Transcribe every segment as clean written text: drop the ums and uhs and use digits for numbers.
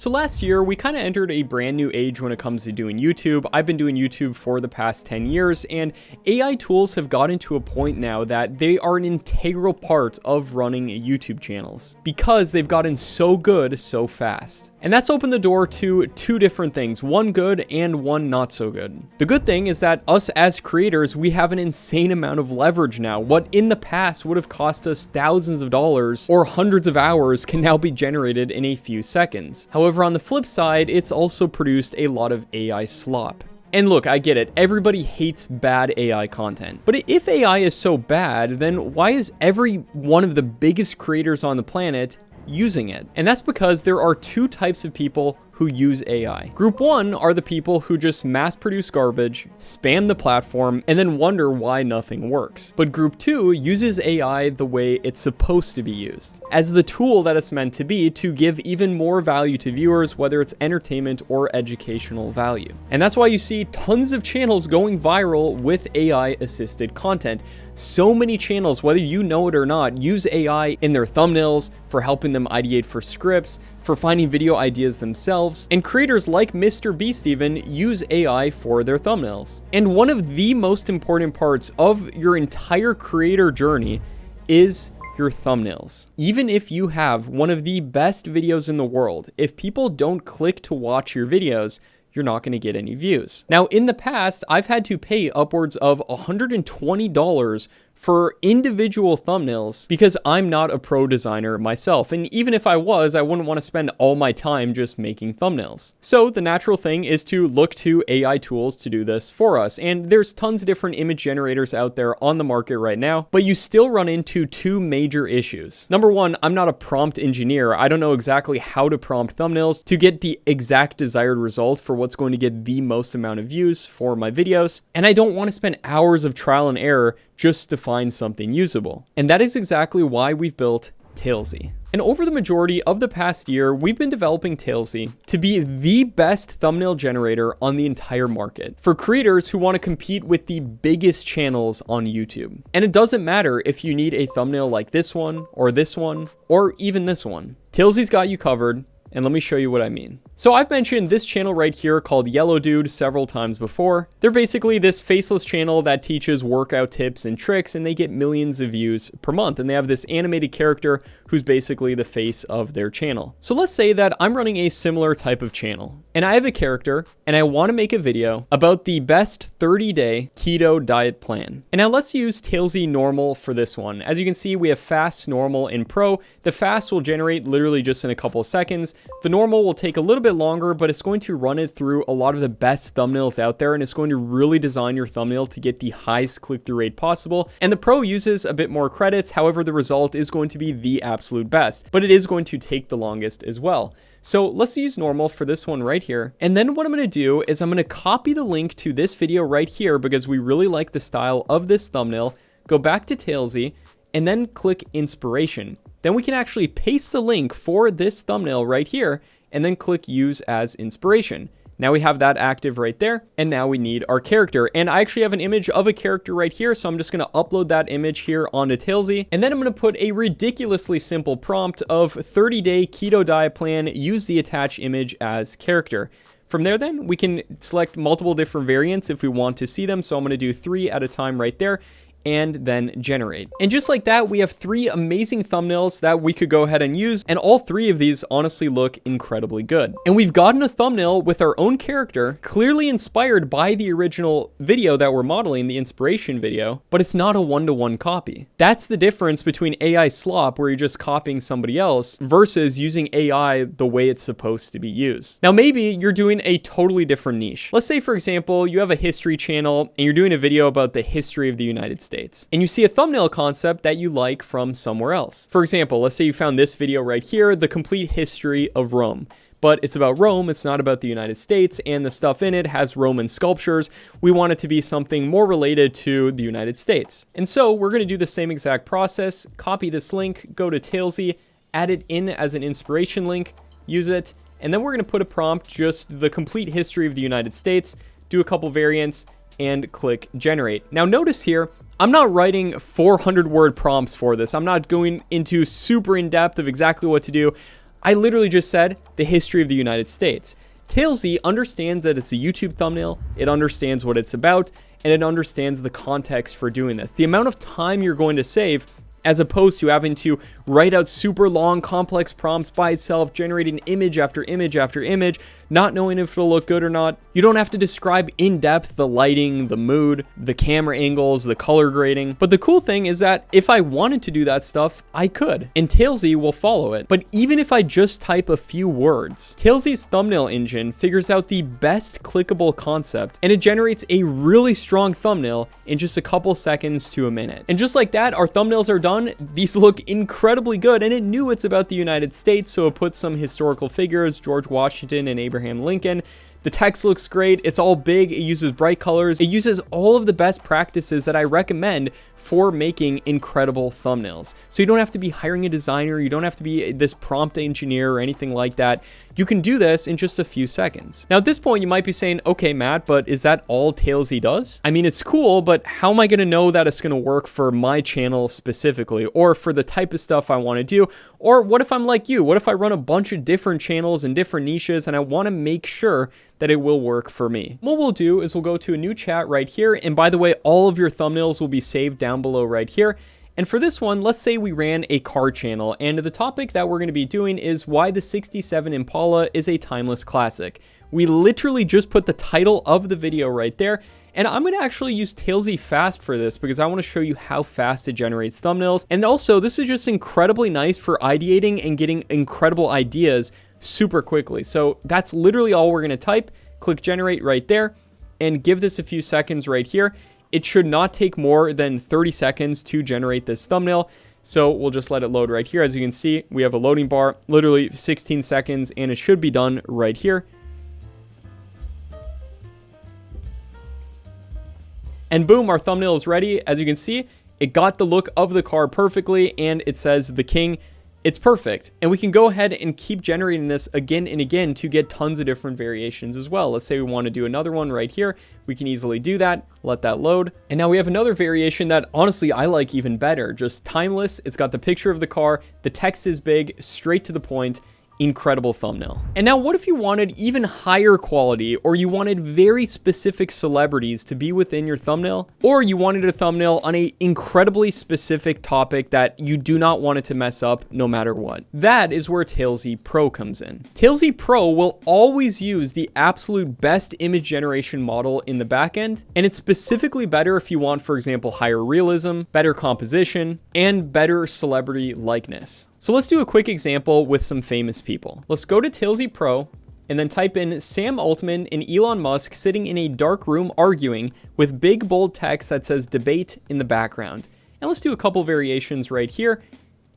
So last year, we kind of entered a brand new age when it comes to doing YouTube. I've been doing YouTube for the past 10 years, and AI tools have gotten to a point now that they are an integral part of running YouTube channels because they've gotten so good so fast. And that's opened the door to two different things, one good and one not so good. The good thing is that us as creators, we have an insane amount of leverage now. What in the past would have cost us thousands of dollars or hundreds of hours can now be generated in a few seconds. However, on the flip side, it's also produced a lot of AI slop. And look, I get it, everybody hates bad AI content. But if AI is so bad, then why is every one of the biggest creators on the planet using it? And that's because there are two types of people who use AI. Group one are the people who just mass produce garbage, spam the platform, and then wonder why nothing works. But group two uses AI the way it's supposed to be used, as the tool that it's meant to be to give even more value to viewers, whether it's entertainment or educational value. And that's why you see tons of channels going viral with AI assisted content. So many channels, whether you know it or not, use AI in their thumbnails, for helping them ideate for scripts, for finding video ideas themselves, and creators like Mr. Beast even use AI for their thumbnails. And one of the most important parts of your entire creator journey is your thumbnails. Even if you have one of the best videos in the world, if people don't click to watch your videos, you're not going to get any views. Now, in the past, I've had to pay upwards of $120 for individual thumbnails because I'm not a pro designer myself. And even if I was, I wouldn't want to spend all my time just making thumbnails. So the natural thing is to look to AI tools to do this for us. And there's tons of different image generators out there on the market right now, but you still run into two major issues. Number one, I'm not a prompt engineer. I don't know exactly how to prompt thumbnails to get the exact desired result for what's going to get the most amount of views for my videos. And I don't want to spend hours of trial and error just to find something usable. And that is exactly why we've built Tailsy. And over the majority of the past year, we've been developing Tailsy to be the best thumbnail generator on the entire market for creators who want to compete with the biggest channels on YouTube. And it doesn't matter if you need a thumbnail like this one, or even this one. Tailsy's got you covered. And let me show you what I mean. So I've mentioned this channel right here called Yellow Dude several times before. They're basically this faceless channel that teaches workout tips and tricks, and they get millions of views per month. And they have this animated character who's basically the face of their channel. So let's say that I'm running a similar type of channel, and I have a character, and I want to make a video about the best 30-day keto diet plan. And now let's use Tailsy Normal for this one. As you can see, we have Fast, Normal, and Pro. The Fast will generate literally just in a couple of seconds. The Normal will take a little bit longer, but it's going to run it through a lot of the best thumbnails out there, and it's going to really design your thumbnail to get the highest click-through rate possible. And the Pro uses a bit more credits, however, the result is going to be the absolute best, but it is going to take the longest as well. So let's use Normal for this one right here. And then what I'm going to do is I'm going to copy the link to this video right here because we really like the style of this thumbnail. Go back to Tailsy and then click Inspiration. Then we can actually paste the link for this thumbnail right here and then click Use as Inspiration. Now we have that active right there, and now we need our character. And I actually have an image of a character right here, so I'm just going to upload that image here onto Tailsy. And then I'm going to put a ridiculously simple prompt of 30-day keto diet plan, use the attached image as character. From there then, we can select multiple different variants if we want to see them. So I'm going to do 3 at a time right there, and then generate. And just like that, we have 3 amazing thumbnails that we could go ahead and use, and all 3 of these honestly look incredibly good. And we've gotten a thumbnail with our own character, clearly inspired by the original video that we're modeling, the inspiration video, but it's not a one-to-one copy. That's the difference between AI slop, where you're just copying somebody else, versus using AI the way it's supposed to be used. Now, maybe you're doing a totally different niche. Let's say, for example, you have a history channel, and you're doing a video about the history of the United States. And you see a thumbnail concept that you like from somewhere else. For example, let's say you found this video right here, the complete history of Rome. But it's about Rome, it's not about the United States, and the stuff in it has Roman sculptures. We want it to be something more related to the United States. And so we're going to do the same exact process, copy this link, go to Tailsy, add it in as an inspiration link, use it, and then we're going to put a prompt, just the complete history of the United States, do a couple variants, and click generate. Now notice here, I'm not writing 400 word prompts for this. I'm not going into super in depth of exactly what to do. I literally just said the history of the United States. Tailsy understands that it's a YouTube thumbnail, it understands what it's about, and it understands the context for doing this. The amount of time you're going to save, as opposed to having to write out super long, complex prompts by itself, generating image after image after image, not knowing if it'll look good or not. You don't have to describe in depth the lighting, the mood, the camera angles, the color grading. But the cool thing is that if I wanted to do that stuff, I could, and Tailsy will follow it. But even if I just type a few words, Tailsy's thumbnail engine figures out the best clickable concept, and it generates a really strong thumbnail in just a couple seconds to a minute. And just like that, our thumbnails are done. These look incredibly good, and it knew it's about the United States, so it put some historical figures, George Washington and Abraham Lincoln. The text looks great. It's all big. It uses bright colors. It uses all of the best practices that I recommend for making incredible thumbnails. So you don't have to be hiring a designer. You don't have to be this prompt engineer or anything like that. You can do this in just a few seconds. Now, at this point, you might be saying, okay, Matt, but is that all Tailsy does? I mean, it's cool, but how am I going to know that it's going to work for my channel specifically, or for the type of stuff I want to do? Or what if I'm like you? What if I run a bunch of different channels and different niches, and I want to make sure that it will work for me? What we'll do is we'll go to a new chat right here. And by the way, all of your thumbnails will be saved down below right here. And for this one, let's say we ran a car channel, and the topic that we're going to be doing is why the 67 Impala is a timeless classic. We literally just put the title of the video right there. And I'm going to actually use Tailsy Fast for this because I want to show you how fast it generates thumbnails. And also, this is just incredibly nice for ideating and getting incredible ideas super quickly. So that's literally all we're going to type. Click generate right there and give this a few seconds right here. It should not take more than 30 seconds to generate this thumbnail. So we'll just let it load right here. As you can see, we have a loading bar, literally 16 seconds, and it should be done right here. And boom, our thumbnail is ready. As you can see, it got the look of the car perfectly, and it says the King. It's perfect. And we can go ahead and keep generating this again and again to get tons of different variations as well. Let's say we want to do another one right here. We can easily do that. Let that load. And now we have another variation that honestly I like even better. Just timeless. It's got the picture of the car. The text is big, straight to the point. Incredible thumbnail. And now what if you wanted even higher quality, or you wanted very specific celebrities to be within your thumbnail, or you wanted a thumbnail on a incredibly specific topic that you do not want it to mess up no matter what? That is where Tailsy Pro comes in. Tailsy Pro will always use the absolute best image generation model in the backend, and it's specifically better if you want, for example, higher realism, better composition, and better celebrity likeness. So let's do a quick example with some famous people. Let's go to Tailsy Pro and then type in Sam Altman and Elon Musk sitting in a dark room arguing with big bold text that says debate in the background. And let's do a couple variations right here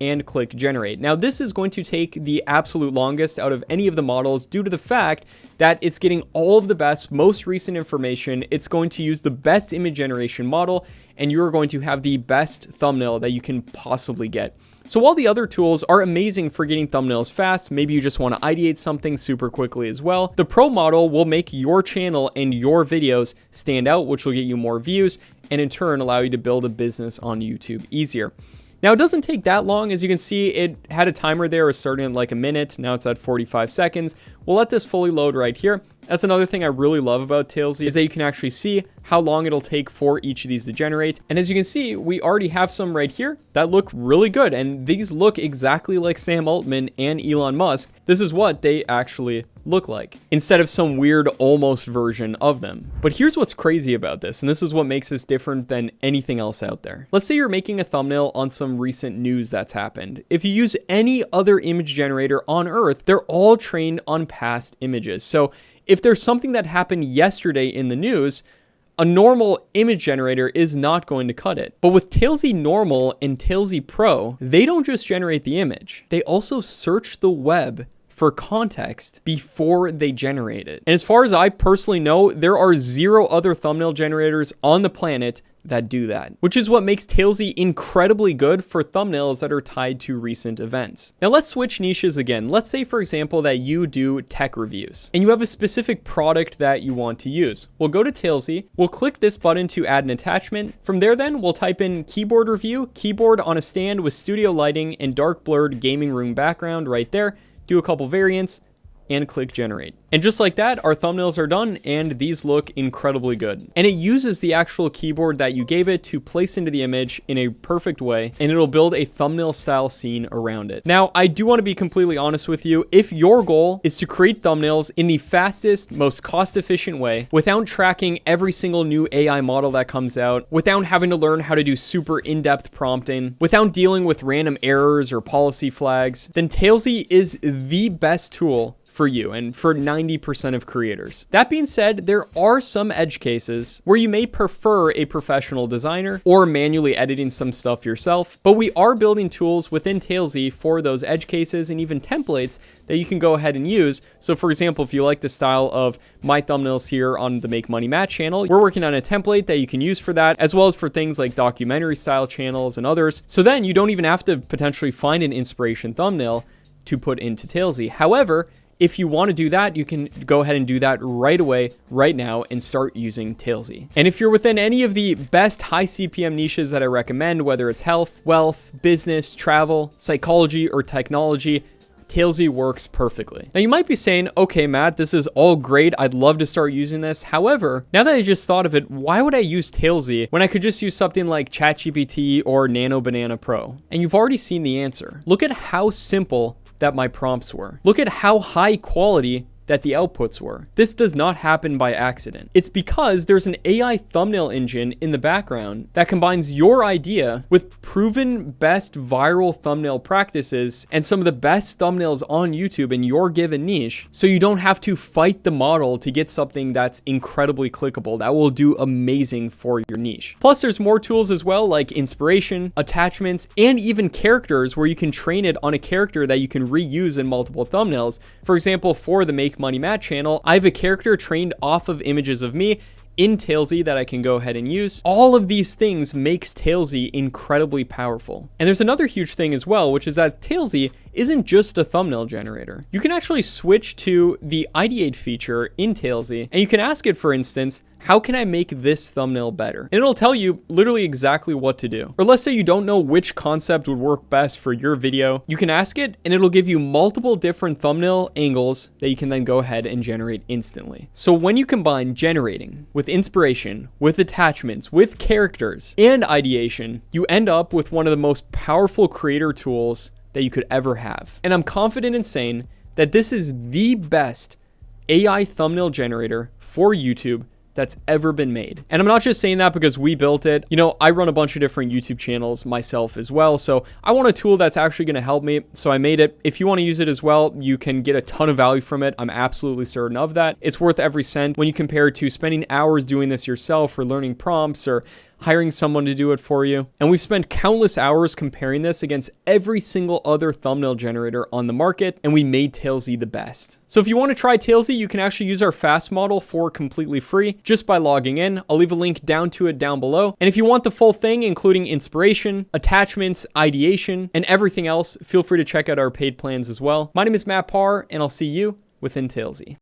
and click generate. Now this is going to take the absolute longest out of any of the models due to the fact that it's getting all of the best, most recent information. It's going to use the best image generation model, and you're going to have the best thumbnail that you can possibly get. So while the other tools are amazing for getting thumbnails fast, maybe you just want to ideate something super quickly as well, the Pro model will make your channel and your videos stand out, which will get you more views and in turn allow you to build a business on YouTube easier. Now, it doesn't take that long. As you can see, it had a timer there, starting at like a minute. Now it's at 45 seconds. We'll let this fully load right here. That's another thing I really love about Tailsy, is that you can actually see how long it'll take for each of these to generate. And as you can see, we already have some right here that look really good. And these look exactly like Sam Altman and Elon Musk. This is what they actually look like, instead of some weird almost version of them. But here's what's crazy about this, and this is what makes this different than anything else out there. Let's say you're making a thumbnail on some recent news that's happened. If you use any other image generator on Earth, they're all trained on past images. So if there's something that happened yesterday in the news, a normal image generator is not going to cut it. But with Tailsy Normal and Tailsy Pro, they don't just generate the image. They also search the web for context before they generate it. And as far as I personally know, there are 0 other thumbnail generators on the planet that do that, which is what makes Tailsy incredibly good for thumbnails that are tied to recent events. Now let's switch niches again. Let's say, for example, that you do tech reviews and you have a specific product that you want to use. We'll go to Tailsy, we'll click this button to add an attachment. From there then, we'll type in keyboard review, keyboard on a stand with studio lighting and dark blurred gaming room background right there. do a couple variants, and click generate. And just like that, our thumbnails are done, and these look incredibly good. And it uses the actual keyboard that you gave it to place into the image in a perfect way, and it'll build a thumbnail style scene around it. Now, I do want to be completely honest with you. If your goal is to create thumbnails in the fastest, most cost-efficient way, without tracking every single new AI model that comes out, without having to learn how to do super in-depth prompting, without dealing with random errors or policy flags, then Tailsy is the best tool for you and for 90% of creators. That being said, there are some edge cases where you may prefer a professional designer or manually editing some stuff yourself, but we are building tools within Tailsy for those edge cases and even templates that you can go ahead and use. So for example, if you like the style of my thumbnails here on the Make Money Matt channel, we're working on a template that you can use for that, as well as for things like documentary style channels and others. So then you don't even have to potentially find an inspiration thumbnail to put into Tailsy. However, if you want to do that, you can go ahead and do that right away, right now, and start using Tailsy. And if you're within any of the best high CPM niches that I recommend, whether it's health, wealth, business, travel, psychology, or technology, Tailsy works perfectly. Now you might be saying, okay, Matt, this is all great. I'd love to start using this. However, now that I just thought of it, why would I use Tailsy when I could just use something like ChatGPT or Nano Banana Pro? And you've already seen the answer. Look at how simple that my prompts were. Look at how high quality that the outputs were. This does not happen by accident. It's because there's an AI thumbnail engine in the background that combines your idea with proven best viral thumbnail practices and some of the best thumbnails on YouTube in your given niche, so you don't have to fight the model to get something that's incredibly clickable, that will do amazing for your niche. Plus, there's more tools as well, like inspiration, attachments, and even characters, where you can train it on a character that you can reuse in multiple thumbnails. For example, for the Make Money Matt channel, I have a character trained off of images of me in Tailsy that I can go ahead and use. All of these things makes Tailsy incredibly powerful. And there's another huge thing as well, which is that Tailsy isn't just a thumbnail generator. You can actually switch to the ideate feature in Tailsy, and you can ask it, for instance, how can I make this thumbnail better? And it'll tell you literally exactly what to do. Or let's say you don't know which concept would work best for your video. You can ask it, and it'll give you multiple different thumbnail angles that you can then go ahead and generate instantly. So when you combine generating with inspiration, with attachments, with characters, and ideation, you end up with one of the most powerful creator tools that you could ever have. And I'm confident in saying that this is the best AI thumbnail generator for YouTube that's ever been made. And I'm not just saying that because we built it. You know, I run a bunch of different YouTube channels myself as well, so I want a tool that's actually going to help me, so I made it. If you want to use it as well, you can get a ton of value from it. I'm absolutely certain of that. It's worth every cent when you compare it to spending hours doing this yourself, or learning prompts, or hiring someone to do it for you. And we've spent countless hours comparing this against every single other thumbnail generator on the market, and we made Tailsy the best. So if you want to try Tailsy, you can actually use our fast model for completely free just by logging in. I'll leave a link down to it down below. And if you want the full thing, including inspiration, attachments, ideation, and everything else, feel free to check out our paid plans as well. My name is Matt Parr, and I'll see you within Tailsy.